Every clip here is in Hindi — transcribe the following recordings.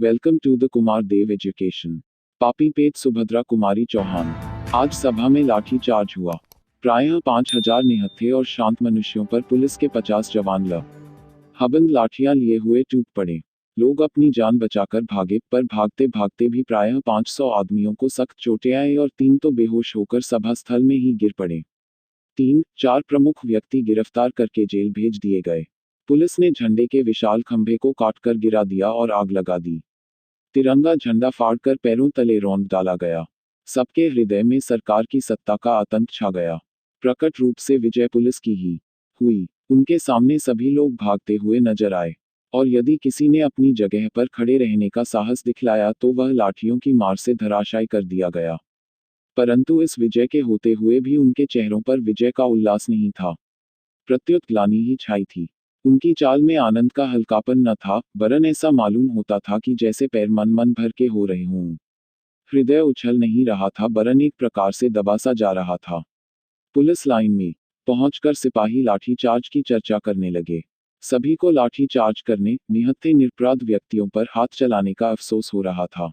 Welcome to the Kumar Dev education. पापी पेट सुभद्रा कुमारी चौहान। आज सभा में लाठी चार्ज हुआ। प्रायः 5000 निहत्थे और शांत मनुष्यों पर पुलिस के 50 जवान हबंद लाठियां लिए हुए टूट पड़े। लोग अपनी जान बचाकर भागे, पर भागते भागते भी प्रायः 500 आदमियों को सख्त चोटें आई और 3 तो बेहोश होकर सभा स्थल में ही गिर पड़े। 3-4 प्रमुख व्यक्ति गिरफ्तार करके जेल भेज दिए गए। पुलिस ने झंडे के विशाल खंभे को काटकर गिरा दिया और आग लगा दी। तिरंगा झंडा फाड़कर पैरों तले रौंद डाला गया। सबके हृदय में सरकार की सत्ता का आतंक छा गया। प्रकट रूप से विजय पुलिस की ही हुई। उनके सामने सभी लोग भागते हुए नजर आए, और यदि किसी ने अपनी जगह पर खड़े रहने का साहस दिखलाया तो वह लाठियों की मार से धराशायी कर दिया गया। परंतु इस विजय के होते हुए भी उनके चेहरों पर विजय का उल्लास नहीं था, प्रत्युत ग्लानि ही छाई थी। उनकी चाल में आनंद का हल्कापन न था, वरन ऐसा मालूम होता था कि जैसे पैर मन मन भर के हो रहे हों। हृदय उछल नहीं रहा था, वरन एक प्रकार से दबा सा जा रहा था। पुलिस लाइन में पहुंचकर सिपाही लाठी चार्ज की चर्चा करने लगे। सभी को लाठी चार्ज करने, निहत्थे निरपराध व्यक्तियों पर हाथ चलाने का अफसोस हो रहा था।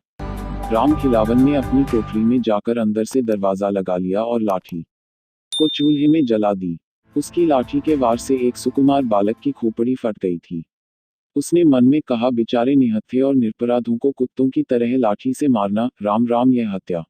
राम खिलावन ने अपनी टोकरी में जाकर अंदर से दरवाजा लगा लिया और लाठी को चूल्हे में जला दी। उसकी लाठी के वार से एक सुकुमार बालक की खोपड़ी फट गई थी। उसने मन में कहा, बेचारे निहत्थे और निरपराधों को कुत्तों की तरह लाठी से मारना, राम राम, यह हत्या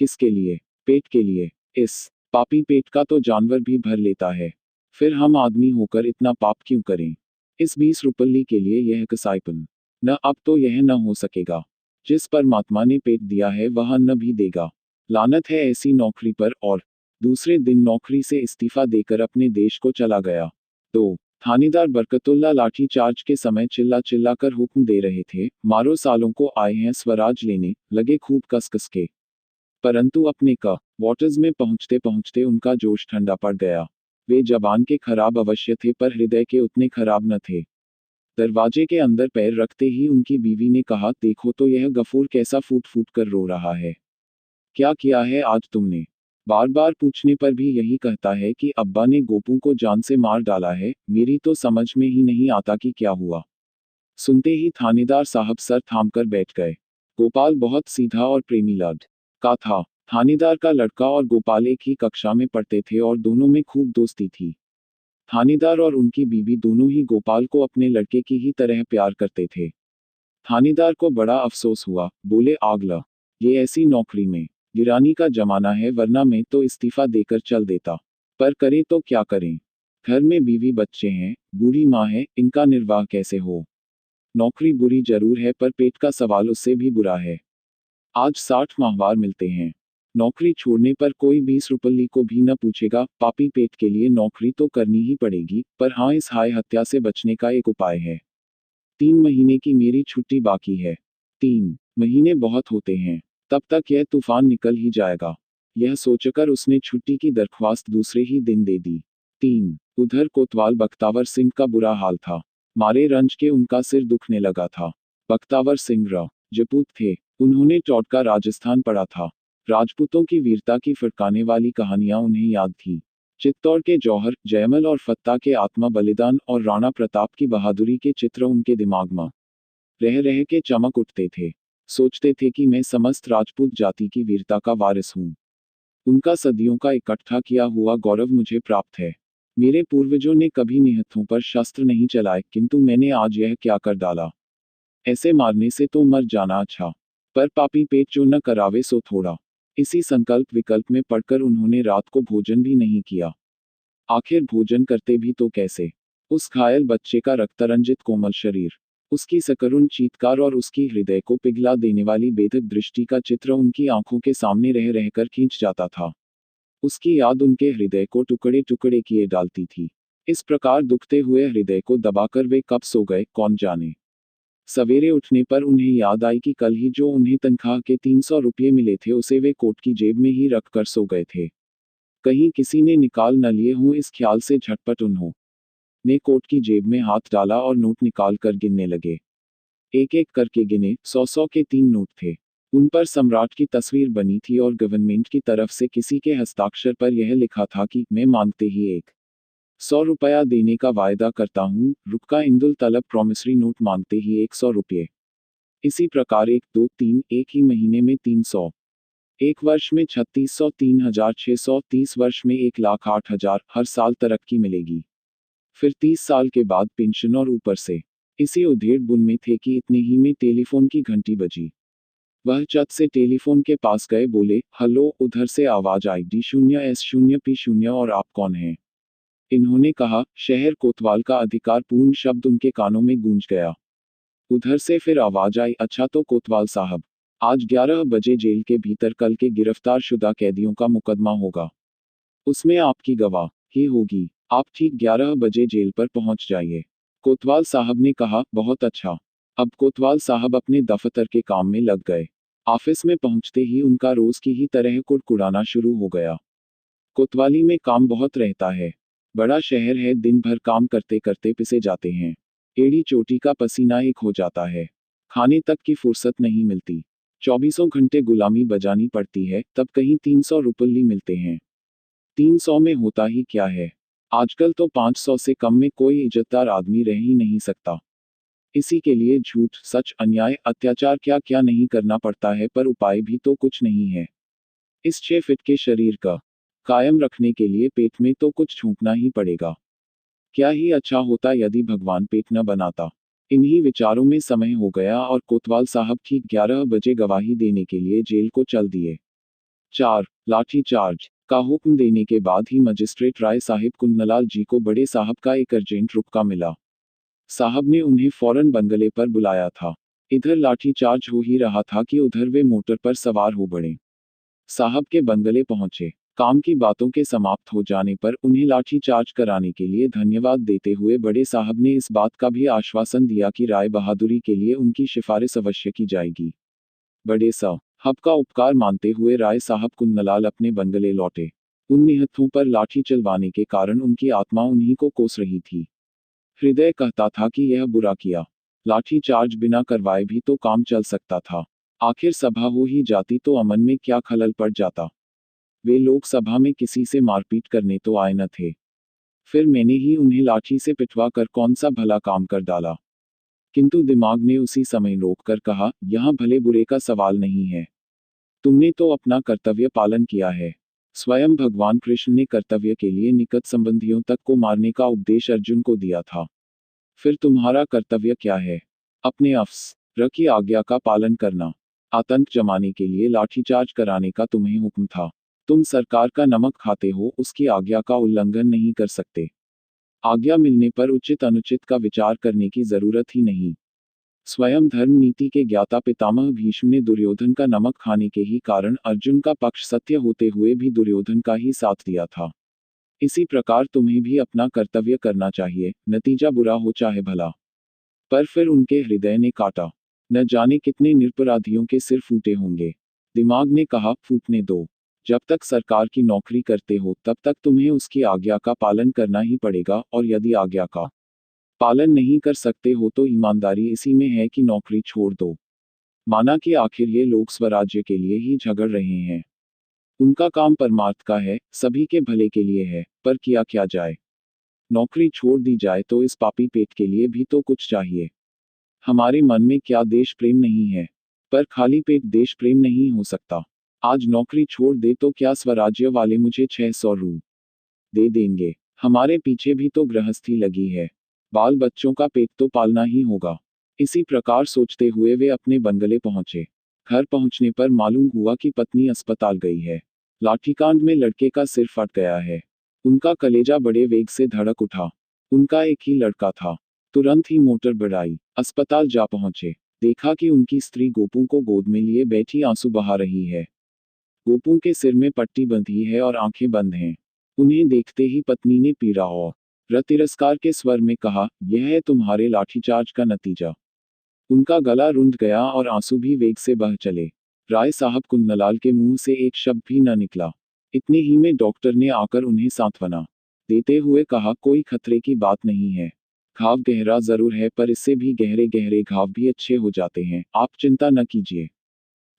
किसके लिए? पेट के लिए। इस पापी पेट का तो जानवर भी भर लेता है, फिर हम आदमी होकर इतना पाप क्यों करें? इस 20 रुपल्ली के लिए यह कसाईपन। न अब तो यह न हो सकेगा। जिस परमात्मा ने पेट दिया है वह अन्न भी देगा। लानत है ऐसी नौकरी पर। और दूसरे दिन नौकरी से इस्तीफा देकर अपने देश को चला गया। 2 थानेदार बरकतुल्ला लाठी चार्ज के समय चिल्ला चिल्ला कर हुक्म दे रहे थे, मारो सालों को, आए हैं स्वराज लेने, लगे खूब कस कस के। परंतु अपने क्वार्टर्स में पहुंचते पहुंचते उनका जोश ठंडा पड़ गया। वे जबान के खराब अवश्य थे, पर हृदय के उतने खराब न थे। दरवाजे के अंदर पैर रखते ही उनकी बीवी ने कहा, देखो तो यह गफूर कैसा फूट फूट कर रो रहा है। क्या किया है आज तुमने? बार बार पूछने पर भी यही कहता है कि अब्बा ने गोपू को जान से मार डाला है। मेरी तो समझ में ही नहीं आता कि क्या हुआ। सुनते ही थानेदार साहब सर थामकर बैठ गए। गोपाल बहुत सीधा और प्रेमी का था। थानेदार का लड़का और गोपाल एक ही कक्षा में पढ़ते थे और दोनों में खूब दोस्ती थी। थानेदार और उनकी बीवी दोनों ही गोपाल को अपने लड़के की ही तरह प्यार करते थे। थानेदार को बड़ा अफसोस हुआ, बोले, आगला, ये ऐसी नौकरी में गिरानी का जमाना है, वरना मैं तो इस्तीफा देकर चल देता। पर करे तो क्या करें? घर में बीवी बच्चे हैं, बूढ़ी माँ है, इनका निर्वाह कैसे हो? नौकरी बुरी जरूर है, पर पेट का सवाल उससे भी बुरा है। आज 60 माहवार मिलते हैं। नौकरी छोड़ने पर कोई 20 रुपल्ली को भी न पूछेगा। पापी पेट के लिए नौकरी तो करनी ही पड़ेगी, पर हाँ, इस हाय हत्या से बचने का एक उपाय है। 3 महीने की मेरी छुट्टी बाकी है। 3 महीने बहुत होते हैं, तब तक यह तूफान निकल ही जाएगा। यह सोचकर उसने छुट्टी की दरख्वास्त दूसरे ही दिन दे दी। 3 उधर कोतवाल बख्तावर सिंह का बुरा हाल था। मारे रंज के उनका सिर दुखने लगा था। बख्तावर सिंह राजपूत थे। उन्होंने टोटका राजस्थान पढ़ा था। राजपूतों की वीरता की फटकाने वाली कहानियां उन्हें याद थी। चित्तौड़ के जौहर, जयमल और फत्ता के आत्मा बलिदान और राणा प्रताप की बहादुरी के चित्र उनके दिमाग में रह रह के चमक उठते थे। सोचते थे कि मैं समस्त राजपूत जाति की वीरता का वारिस हूँ। उनका सदियों का इकट्ठा किया हुआ गौरव मुझे प्राप्त है। मेरे पूर्वजों ने कभी निहत्थों पर शस्त्र नहीं चलाए, किंतु मैंने आज यह क्या कर डाला। ऐसे मारने से तो मर जाना अच्छा, पर पापी पेट जो न करावे सो थोड़ा। इसी संकल्प विकल्प में पढ़कर उन्होंने रात को भोजन भी नहीं किया। आखिर भोजन करते भी तो कैसे? उस घायल बच्चे का रक्तरंजित कोमल शरीर, उसकी सकरुण चीत्कार और उसकी हृदय को पिघला देने वाली बेधक दृष्टि का चित्र उनकी आंखों के सामने रह रहकर खींच जाता था। उसकी याद उनके हृदय को टुकड़े टुकड़े किए डालती थी। इस प्रकार दुखते हुए हृदय को दबाकर वे कब सो गए, कौन जाने। सवेरे उठने पर उन्हें याद आई कि कल ही जो उन्हें तनख्वाह के 300 रुपये मिले थे, उसे वे कोट की जेब में ही रख कर सो गए थे। कहीं किसी ने निकाल न लिए हों, इस ख्याल से झटपट उन्होंने कोट की जेब में हाथ डाला और नोट निकाल कर गिनने लगे। एक एक करके गिने, 100-100 के 3 नोट थे। उन पर सम्राट की तस्वीर बनी थी और गवर्नमेंट की तरफ से किसी के हस्ताक्षर पर यह लिखा था कि मैं मांगते ही 100 रुपया देने का वायदा करता हूँ। रुपका इंदुल तलब प्रॉमिसरी नोट मांगते ही 100 रुपये। इसी प्रकार 1, 2, 3 एक ही महीने में 300, एक वर्ष में 3600, 3600, 30 वर्ष में 1,08,000, हर साल तरक्की मिलेगी। फिर 30 साल के बाद पेंशन और ऊपर से। इसी उधेड़ बुन में थे कि इतने ही में टेलीफोन की घंटी बजी। वह चट से टेलीफोन के पास गए, बोले, हेलो। उधर से आवाज आई, D0S0P0 और आप कौन हैं? इन्होंने कहा, शहर कोतवाल का अधिकार पूर्ण शब्द उनके कानों में गूंज गया। उधर से फिर आवाज आई, अच्छा तो कोतवाल साहब, आज 11 बजे जेल के भीतर कल के गिरफ्तार शुदा कैदियों का मुकदमा होगा। उसमें आपकी गवाही होगी। आप ठीक 11 बजे जेल पर पहुंच जाइए। कोतवाल साहब ने कहा, बहुत अच्छा। अब कोतवाल साहब अपने दफ्तर के काम में लग गए। ऑफिस में पहुंचते ही उनका रोज की ही तरह कुड़कुड़ाना शुरू हो गया। कोतवाली में काम बहुत रहता है। बड़ा शहर है, दिन भर काम करते करते पिसे जाते हैं। एड़ी चोटी का पसीना एक हो जाता है। खाने तक की फुर्सत नहीं मिलती। 24 घंटे गुलामी बजानी पड़ती है, तब कहीं 300 रुपये मिलते हैं। 300 में होता ही क्या है? आजकल तो 500 से कम में कोई इज्जतदार आदमी रह ही नहीं सकता। इसी के लिए झूठ, सच, अन्याय, अत्याचार क्या क्या नहीं करना पड़ता है, पर उपाय भी तो कुछ नहीं है। इस 6 फीट के शरीर का कायम रखने के लिए पेट में तो कुछ छूटना ही पड़ेगा। क्या ही अच्छा होता यदि भगवान पेट न बनाता। इन्हीं विचारों में समय हो गया और कोतवाल साहब ठीक 11 बजे गवाही देने के लिए जेल को चल दिए। 4. लाठी चार्ज का हुक्म देने के बाद ही मजिस्ट्रेट राय साहिब कुन्नलाल जी को बड़े साहब का एक अर्जेंट रुपका मिला। साहब ने उन्हें फौरन बंगले पर बुलाया था। इधर लाठी चार्ज हो ही रहा था कि उधर वे मोटर पर सवार हो पड़े। साहब के बंगले पहुंचे। काम की बातों के समाप्त हो जाने पर उन्हें लाठी चार्ज कराने के लिए धन्यवाद देते हुए बड़े साहब ने इस बात का भी आश्वासन दिया कि राय बहादुरी के लिए उनकी सिफारिश अवश्य की जाएगी। बड़े साहब का उपकार मानते हुए राय साहब कुन्नलाल अपने बंगले लौटे। उन निहत्थों पर लाठी चलवाने के कारण उनकी आत्मा उन्हीं को कोस रही थी। हृदय कहता था कि यह बुरा किया। लाठी चार्ज बिना करवाए भी तो काम चल सकता था। आखिर सभा हो ही जाती तो अमन में क्या खलल पड़ जाता। वे लोग सभा में किसी से मारपीट करने तो आए न थे। फिर मैंने ही उन्हें लाठी से पिटवा कर कौन सा भला काम कर डाला। किंतु दिमाग ने उसी समय रोक कर कहा, यहाँ भले बुरे का सवाल नहीं है। तुमने तो अपना कर्तव्य पालन किया है। स्वयं भगवान कृष्ण ने कर्तव्य के लिए निकट संबंधियों तक को मारने का उपदेश अर्जुन को दिया था। फिर तुम्हारा कर्तव्य क्या है? अपने अफसर की आज्ञा का पालन करना। आतंक जमाने के लिए लाठीचार्ज कराने का तुम्हें हुक्म था। तुम सरकार का नमक खाते हो, उसकी आज्ञा का उल्लंघन नहीं कर सकते। आज्ञा मिलने पर उचित अनुचित का विचार करने की जरूरत ही नहीं। स्वयं धर्म नीति के ज्ञाता पितामह भीष्म ने दुर्योधन का नमक खाने के ही कारण अर्जुन का पक्ष सत्य होते हुए भी दुर्योधन का ही साथ दिया था। इसी प्रकार तुम्हें भी अपना कर्तव्य करना चाहिए, नतीजा बुरा हो चाहे भला। पर फिर उनके हृदय ने काटा। न जाने कितने निरपराधियों के सिर फूटे होंगे। दिमाग ने कहा, फूटने दो। जब तक सरकार की नौकरी करते हो तब तक तुम्हें उसकी आज्ञा का पालन करना ही पड़ेगा, और यदि आज्ञा का पालन नहीं कर सकते हो तो ईमानदारी इसी में है कि नौकरी छोड़ दो। माना कि आखिर ये लोग स्वराज्य के लिए ही झगड़ रहे हैं। उनका काम परमार्थ का है, सभी के भले के लिए है, पर किया क्या जाए। नौकरी छोड़ दी जाए तो इस पापी पेट के लिए भी तो कुछ चाहिए। हमारे मन में क्या देश प्रेम नहीं है? पर खाली पेट देश प्रेम नहीं हो सकता। आज नौकरी छोड़ दे तो क्या स्वराज्य वाले मुझे 600 रू दे देंगे? हमारे पीछे भी तो गृहस्थी लगी है। बाल बच्चों का पेट तो पालना ही होगा। इसी प्रकार सोचते हुए वे अपने बंगले पहुंचे। घर पहुंचने पर मालूम हुआ कि पत्नी अस्पताल गई है। लाठीकांड में लड़के का सिर फट गया है। उनका कलेजा बड़े वेग से धड़क उठा। उनका एक ही लड़का था। तुरंत ही मोटर बढ़ाई, अस्पताल जा पहुंचे। देखा कि उनकी स्त्री गोपू को गोद में लिए बैठी आंसू बहा रही है। गोपू के सिर में पट्टी बंधी है और आंखें बंद हैं। उन्हें देखते ही पत्नी ने पीड़ा और तिरस्कार के स्वर में कहा, यह है तुम्हारे लाठीचार्ज का नतीजा। उनका गला रुंध गया और आंसू भी वेग से बह चले। राय साहब कुन्नलाल के मुंह से एक शब्द भी न निकला। इतने ही में डॉक्टर ने आकर उन्हें सांत्वना देते हुए कहा, कोई खतरे की बात नहीं है। घाव गहरा जरूर है, पर इससे भी गहरे गहरे घाव भी अच्छे हो जाते हैं, आप चिंता न कीजिए।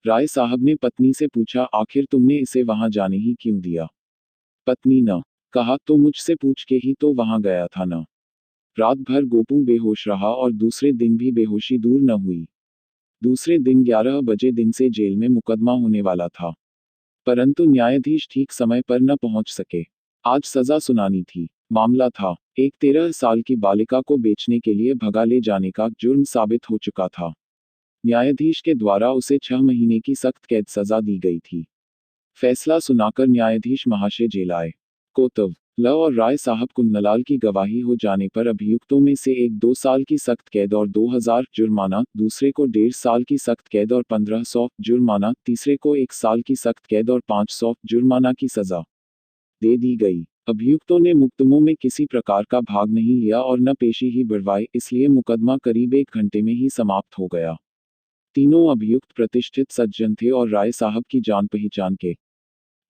राय साहब ने पत्नी से पूछा, आखिर तुमने इसे वहां जाने ही क्यों दिया? पत्नी न कहा, तो मुझसे पूछ के ही तो वहां गया था न। रात भर गोपू बेहोश रहा और दूसरे दिन भी बेहोशी दूर न हुई। दूसरे दिन 11 बजे दिन से जेल में मुकदमा होने वाला था, परंतु न्यायाधीश ठीक समय पर न पहुंच सके। आज सजा सुनानी थी। मामला था, एक 13 साल की बालिका को बेचने के लिए भगा ले जाने का जुर्म साबित हो चुका था। न्यायाधीश के द्वारा उसे 6 महीने की सख्त कैद सजा दी गई थी। फैसला सुनाकर न्यायाधीश महाशय जेल आए। कोतव ल और राय साहब कुन्नलाल की गवाही हो जाने पर अभियुक्तों में से एक 2 साल की सख्त कैद और 2000 जुर्माना, दूसरे को 1.5 साल की सख्त कैद और 1500 जुर्माना, तीसरे को 1 साल की सख्त कैद और 500 जुर्माना की सजा दे दी गई। अभियुक्तों ने मुकदमों में किसी प्रकार का भाग नहीं लिया और न पेशी ही बढ़वाई, इसलिए मुकदमा करीब 1 घंटे में ही समाप्त हो गया। तीनों अभियुक्त प्रतिष्ठित सज्जन थे और राय साहब की जान पहचान के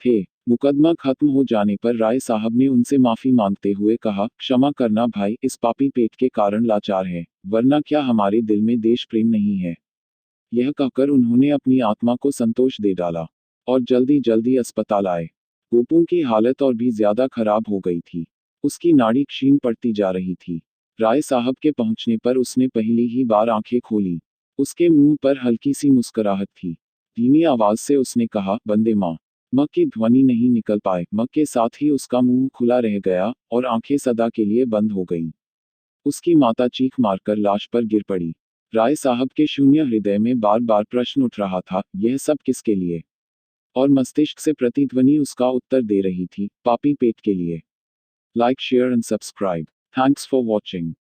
थे। मुकदमा खत्म हो जाने पर राय साहब ने उनसे माफी मांगते हुए कहा, क्षमा करना भाई, इस पापी पेट के कारण लाचार है, वरना क्या हमारे दिल में देश प्रेम नहीं है। यह कहकर उन्होंने अपनी आत्मा को संतोष दे डाला और जल्दी जल्दी अस्पताल आए। गोपू की हालत और भी ज्यादा खराब हो गई थी। उसकी नाड़ी क्षीण पड़ती जा रही थी। राय साहब के पहुंचने पर उसने पहली ही बार आंखें खोली। उसके मुंह पर हल्की सी मुस्कुराहट थी। धीमी आवाज से उसने कहा, बंदे माँ। म की ध्वनि नहीं निकल पाए। म के साथ ही उसका मुंह खुला रह गया और आंखें सदा के लिए बंद हो गईं। उसकी माता चीख मारकर लाश पर गिर पड़ी। राय साहब के शून्य हृदय में बार बार प्रश्न उठ रहा था, यह सब किसके लिए? और मस्तिष्क से प्रतिध्वनि उसका उत्तर दे रही थी, पापी पेट के लिए। Like, share and subscribe. Thanks for watching.